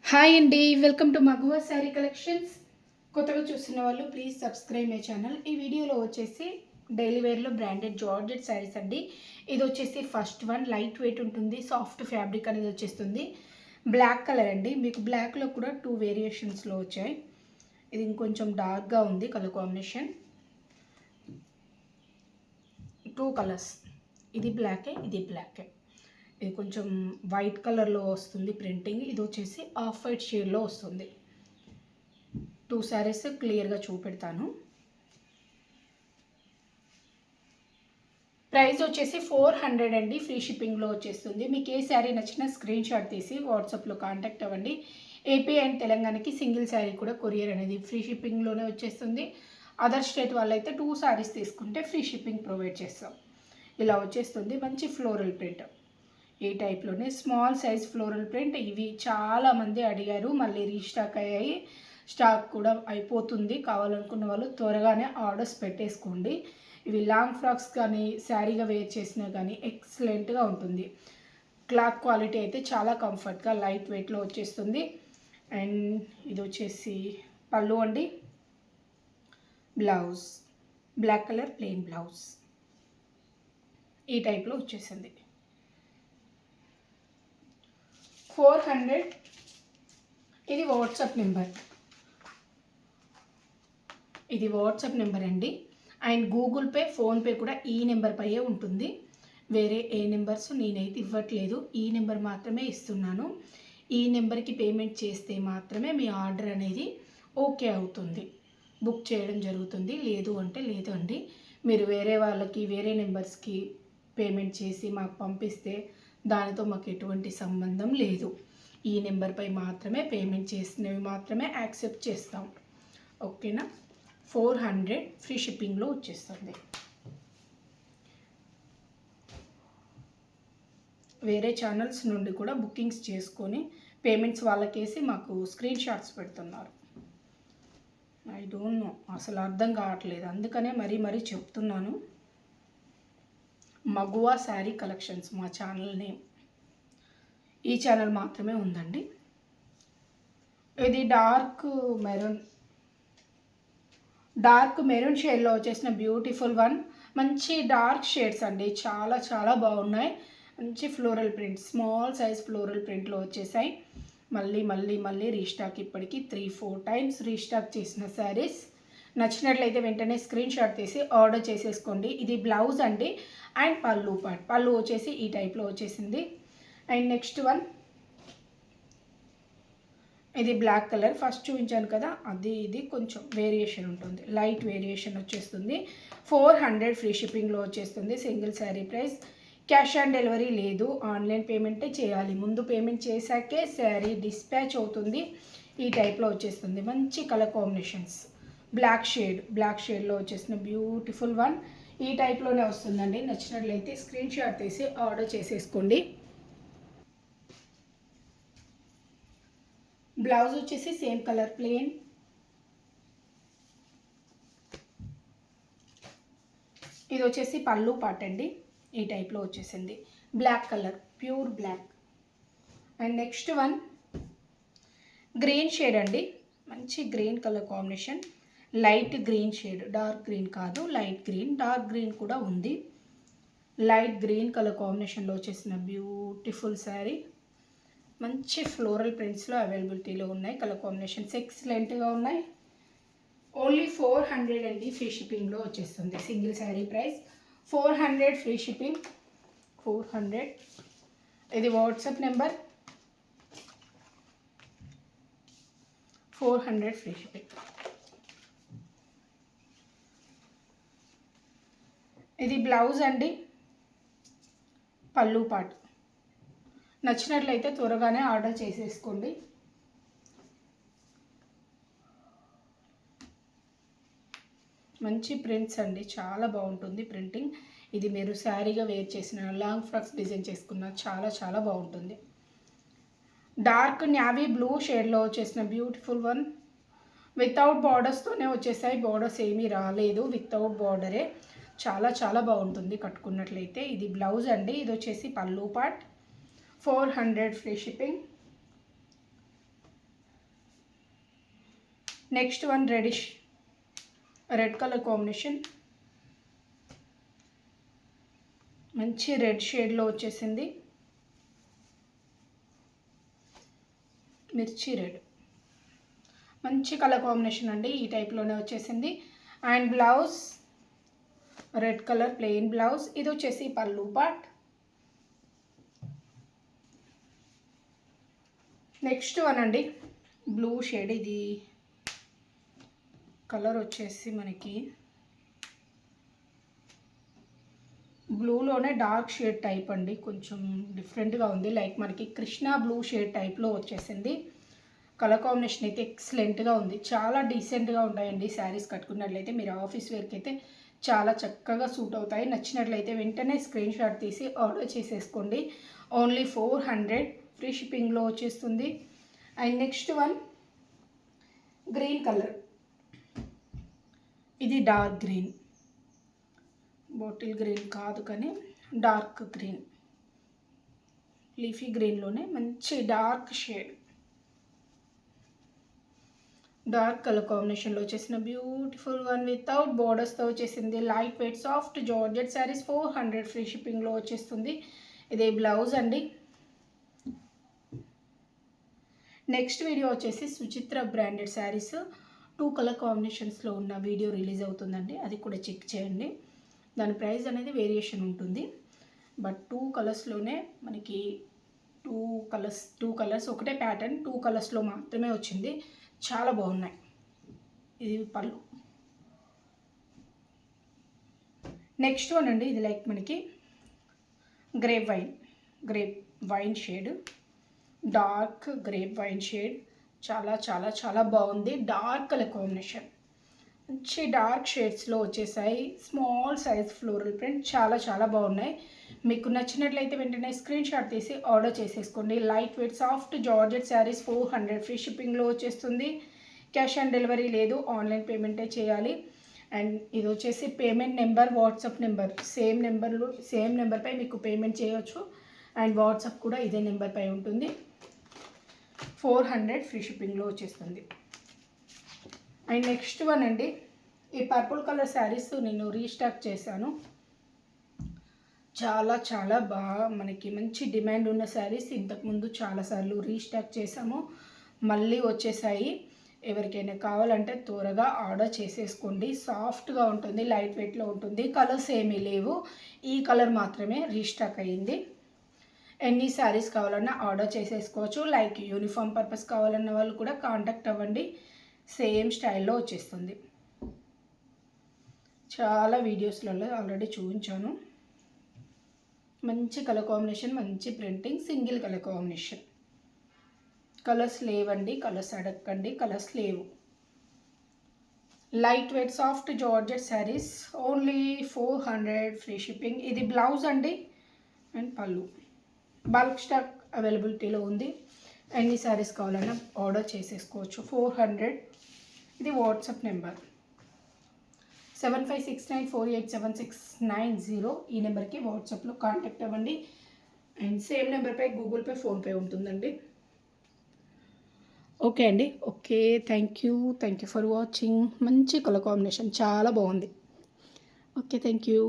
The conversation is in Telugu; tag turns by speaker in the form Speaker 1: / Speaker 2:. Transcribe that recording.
Speaker 1: హాయ్ అండి, వెల్కమ్ టు మగువా శారీ కలెక్షన్స్. కొత్తగా చూస్తున్న వాళ్ళు ప్లీజ్ సబ్స్క్రైబ్ మై ఛానల్. ఈ వీడియోలో వచ్చేసి డైలీ వేర్లో బ్రాండెడ్ జార్జెట్ శారీస్ అండి. ఇది వచ్చేసి ఫస్ట్ వన్ లైట్ వెయిట్ ఉంటుంది, సాఫ్ట్ ఫ్యాబ్రిక్ అనేది వచ్చేస్తుంది. బ్లాక్ కలర్ అండి, మీకు బ్లాక్లో కూడా 2 వేరియేషన్స్లో వచ్చాయి. ఇది ఇంకొంచెం డార్క్గా ఉంది కలర్ కాంబినేషన్. 2 కలర్స్, ఇది బ్లాకే ఇది బ్లాకే. ఇది కొంచెం వైట్ కలర్లో వస్తుంది ప్రింటింగ్. ఇది వచ్చేసి ఆఫ్ వైట్ షేడ్లో వస్తుంది. 2 శారీస్ క్లియర్గా చూపెడతాను. ప్రైస్ వచ్చేసి 400 అండి, ఫ్రీ షిప్పింగ్లో వచ్చేస్తుంది. మీకు ఏ శారీ నచ్చినా స్క్రీన్ షాట్ తీసి వాట్సాప్లో కాంటాక్ట్ అవ్వండి. ఏపీ అండ్ తెలంగాణకి సింగిల్ శారీ కూడా కొరియర్ అనేది ఫ్రీ షిప్పింగ్లోనే వచ్చేస్తుంది. అదర్ స్టేట్ వాళ్ళైతే 2 శారీస్ తీసుకుంటే ఫ్రీ షిప్పింగ్ ప్రొవైడ్ చేస్తాం. ఇలా వచ్చేస్తుంది మంచి ఫ్లోరల్ ప్రింట్. ఈ టైప్లోనే స్మాల్ సైజ్ ఫ్లోరల్ ప్రింట్. ఇవి చాలామంది అడిగారు, మళ్ళీ రీస్టాక్ అయ్యాయి. స్టాక్ కూడా అయిపోతుంది. కావాలనుకున్న వాళ్ళు త్వరగానే ఆర్డర్స్ పెట్టేసుకోండి. ఇవి లాంగ్ ఫ్రాక్స్ కానీ శారీగా వేర్ చేసినా కానీ ఎక్సలెంట్గా ఉంటుంది. క్లాత్ క్వాలిటీ అయితే చాలా కంఫర్ట్గా లైట్ వెయిట్లో వచ్చేస్తుంది. అండ్ ఇది వచ్చేసి పళ్ళు అండి. Blouse black colour plain blouse ఈ టైప్లో వచ్చేసింది. 400. ఇది వాట్సాప్ నెంబర్, ఇది వాట్సాప్ నెంబర్ అండి. అండ్ గూగుల్ పే, ఫోన్పే కూడా ఈ నెంబర్ పైయే ఉంటుంది. వేరే ఏ నెంబర్స్ నేనైతే ఇవ్వట్లేదు, ఈ నెంబర్ మాత్రమే ఇస్తున్నాను. ఈ నెంబర్కి పేమెంట్ చేస్తే మాత్రమే మీ ఆర్డర్ అనేది ఓకే అవుతుంది, బుక్ చేయడం జరుగుతుంది. లేదు అంటే లేదు అండి. మీరు వేరే వాళ్ళకి వేరే నెంబర్స్కి పేమెంట్ చేసి మాకు పంపిస్తే దానితో మాకు ఎటువంటి సంబంధం లేదు. ఈ నెంబర్పై మాత్రమే పేమెంట్ చేసినవి మాత్రమే యాక్సెప్ట్ చేస్తాం. ఓకేనా? 400 ఫ్రీ షిప్పింగ్లో వచ్చేస్తుంది. వేరే ఛానల్స్ నుండి కూడా బుకింగ్స్ చేసుకొని పేమెంట్స్ వాళ్ళకేసి మాకు స్క్రీన్ షాట్స్ పెడుతున్నారు. ఐ డోంట్ నో, అసలు అర్థం కావట్లేదు. అందుకనే మరీ చెప్తున్నాను. మగువా శారీ కలెక్షన్స్ మా ఛానల్ నేమ్. ఈ ఛానల్ మాత్రమే ఉందండి. ఇది డార్క్ మెరూన్ షేడ్లో వచ్చేసిన బ్యూటిఫుల్ వన్. మంచి డార్క్ షేడ్స్ అండి, చాలా బాగున్నాయి. మంచి floral print, small size floral ప్రింట్లో వచ్చేసాయి. మళ్ళీ రీస్టాక్. ఇప్పటికీ 3-4 టైమ్స్ రీస్టాక్ చేసిన శారీస్. నచ్చినట్లయితే వెంటనే స్క్రీన్ షాట్ తీసి ఆర్డర్ చేసేసుకోండి. ఇది బ్లౌజ్ అండి. అండ్ పళ్ళు వచ్చేసి ఈ టైప్లో వచ్చేసింది. అండ్ నెక్స్ట్ వన్, ఇది బ్లాక్ కలర్. ఫస్ట్ చూపించాను కదా, ఇది కొంచెం వేరియేషన్ ఉంటుంది, లైట్ వేరియేషన్ వచ్చేస్తుంది. 400 ఫ్రీ షిప్పింగ్లో వచ్చేస్తుంది. Single sari price. Cash on delivery లేదు, ఆన్లైన్ పేమెంటే చేయాలి. ముందు పేమెంట్ చేశాకే శారీ డిస్పాచ్ అవుతుంది. ఈ టైప్లో వచ్చేస్తుంది. మంచి కలర్ కాంబినేషన్స్. బ్లాక్ షేడ్లో వచ్చేసిన బ్యూటిఫుల్ వన్. ఈ టైప్లోనే వస్తుందండి. నచ్చినట్లయితే స్క్రీన్ షాట్ తీసి ఆర్డర్ చేసేసుకోండి. బ్లౌజ్ వచ్చేసి సేమ్ కలర్ ప్లెయిన్. ఇది వచ్చేసి పళ్ళు పార్ట్ అండి. ఈ టైప్లో వచ్చేసింది. Black colour, pure black. And next one green shade అండి. మంచి green colour combination. Light green shade, dark green కాదు, లైట్ గ్రీన్. డార్క్ గ్రీన్ కూడా ఉంది. లైట్ గ్రీన్ కలర్ కాంబినేషన్లో వచ్చేసిన బ్యూటిఫుల్ శారీ. మంచి ఫ్లోరల్ ప్రింట్స్లో అవైలబిలిటీలో ఉన్నాయి. కలర్ కాంబినేషన్స్ ఎక్సలెంట్గా ఉన్నాయి. ఓన్లీ 400 అండి, ఫ్రీ షిప్పింగ్లో వచ్చేస్తుంది. Single sari price 400 free shipping. 400. ఇది వాట్సాప్ నెంబర్. 400 free shipping. ఇది బ్లౌజ్ అండి, పళ్ళు పార్ట్. నచ్చినట్లయితే త్వరగానే ఆర్డర్ చేసేసుకోండి. మంచి ప్రింట్స్ అండి, చాలా బాగుంటుంది ప్రింటింగ్. ఇది మీరు శారీగా వేర్ చేసిన, లాంగ్ ఫ్రాక్స్ డిజైన్ చేసుకున్న చాలా బాగుంటుంది. డార్క్ నేవీ బ్లూ షేడ్లో వచ్చేసిన బ్యూటిఫుల్ వన్. వితౌట్ బార్డర్స్తోనే వచ్చేసాయి, బార్డర్స్ ఏమీ రాలేదు, వితౌట్ బార్డరే. చాలా బాగుంటుంది కట్టుకున్నట్లయితే. ఇది బ్లౌజ్ అండి. ఇది వచ్చేసి పళ్ళు part. 400 free shipping. Next one red colour combination, మంచి రెడ్ షేడ్లో వచ్చేసింది, మిర్చి రెడ్, మంచి కలర్ కాంబినేషన్ అండి. ఈ టైప్లోనే వచ్చేసింది. And blouse red colour plain blouse. ఇది వచ్చేసి పళ్ళు పార్ట్. నెక్స్ట్ వన్ అండి బ్లూ షేడ్. ఇది కలర్ వచ్చేసి మనకి బ్లూలోనే డార్క్ షేడ్ టైప్ అండి, కొంచెం డిఫరెంట్గా ఉంది. లైక్ మనకి కృష్ణా బ్లూ షేడ్ టైప్లో వచ్చేసింది. కలర్ కాంబినేషన్ అయితే ఎక్సలెంట్గా ఉంది. చాలా డీసెంట్గా ఉంటాయండి శారీస్ కట్టుకున్నట్లయితే. మీరు ఆఫీస్ వేర్కి అయితే చాలా చక్కగా సూట్ అవుతాయి. నచ్చినట్లయితే వెంటనే స్క్రీన్ షాట్ తీసి ఆర్డర్ చేసేసుకోండి. ఓన్లీ 400 ఫ్రీ షిప్పింగ్లో వచ్చేస్తుంది. And next one green colour. ఇది డార్క్ గ్రీన్, బాటిల్ గ్రీన్ కాదు కానీ డార్క్ గ్రీన్, లీఫీ గ్రీన్లోనే మంచి డార్క్ షేడ్, డార్క్ కలర్ కాంబినేషన్లో వచ్చేసిన బ్యూటిఫుల్ వన్ వితౌట్ బోర్డర్స్తో వచ్చేసింది. Light weight soft georgette saris 400 free షిప్పింగ్లో వచ్చేస్తుంది. ఇదే బ్లౌజ్ అండి. నెక్స్ట్ వీడియో వచ్చేసి సుచిత్ర బ్రాండెడ్ శారీస్ 2 కలర్ కాంబినేషన్స్లో ఉన్న వీడియో రిలీజ్ అవుతుందండి. అది కూడా చెక్ చేయండి. దాని ప్రైస్ అనేది వేరియేషన్ ఉంటుంది. బట్ 2 కలర్స్లోనే మనకి 2 కలర్స్ ఒకటే ప్యాటర్న్ 2 కలర్స్లో మాత్రమే వచ్చింది. చాలా బాగున్నాయి. ఇది పళ్ళు. నెక్స్ట్ వన్ అండి. ఇది లైక్ మనకి grape wine shade, dark grape wine shade. చాలా చాలా చాలా బాగుంది. డార్క్ కలర్ కాంబినేషన్, మంచి డార్క్ షేడ్స్లో వచ్చేసాయి. Small size floral print. చాలా చాలా బాగున్నాయి. మీకు నచ్చినట్లయితే వెంటనే స్క్రీన్ షాట్ తీసి ఆర్డర్ చేసేసుకోండి. Light weight soft georgette saris 400 free షిప్పింగ్లో వచ్చేస్తుంది. క్యాష్ ఆన్ డెలివరీ లేదు, ఆన్లైన్ పేమెంటే చేయాలి. అండ్ ఇది వచ్చేసి payment number, WhatsApp number same నెంబర్పై మీకు పేమెంట్ చేయవచ్చు. అండ్ వాట్సాప్ కూడా ఇదే నెంబర్పై ఉంటుంది. 400 ఫ్రీ షిప్పింగ్లో వచ్చేస్తుంది. అండ్ నెక్స్ట్ వన్ అండి. ఈ పర్పుల్ కలర్ శారీస్ నేను రీస్టాక్ చేశాను. చాలా చాలా బాగా మనకి మంచి డిమాండ్ ఉన్న శారీస్. ఇంతకుముందు చాలాసార్లు రీస్టాక్ చేసాము, మళ్ళీ వచ్చేసాయి. ఎవరికైనా కావాలంటే త్వరగా ఆర్డర్ చేసేసుకోండి. సాఫ్ట్గా ఉంటుంది, లైట్ వెయిట్లో ఉంటుంది. కలర్స్ ఏమీ లేవు, ఈ కలర్ మాత్రమే రీస్టాక్ అయ్యింది. ఎన్ని శారీస్ కావాలన్నా ఆర్డర్ చేసేసుకోవచ్చు. లైక్ యూనిఫామ్ పర్పస్ కావాలన్న వాళ్ళు కూడా కాంటాక్ట్ అవ్వండి. సేమ్ స్టైల్లో వచ్చేస్తుంది. చాలా వీడియోస్లలో ఆల్రెడీ చూపించాను. మంచి కలర్ కాంబినేషన్, మంచి printing, single colour combination. Colours లేవండి, కలర్స్ అడగండి, కలర్స్ లేవు. Light weight soft georgette saris only 400 free shipping. ఇది బ్లౌజ్ అండి అండ్ పళ్ళు. బల్క్ స్టాక్ అవైలబిలిటీలో ఉంది. ఎన్ని శారీస్ కావాలన్నా ఆర్డర్ చేసేసుకోవచ్చు. 400. ఇది వాట్సాప్ నెంబర్ 7569487690. ఈ నెంబర్కి వాట్సాప్లో కాంటాక్ట్ అవ్వండి. అండ్ సేమ్ నెంబర్పై గూగుల్ పే, ఫోన్పే ఉంటుందండి. ఓకే అండి. Okay, thank you for watching. మంచి కలర్ కాంబినేషన్, చాలా బాగుంది. Okay, thank you.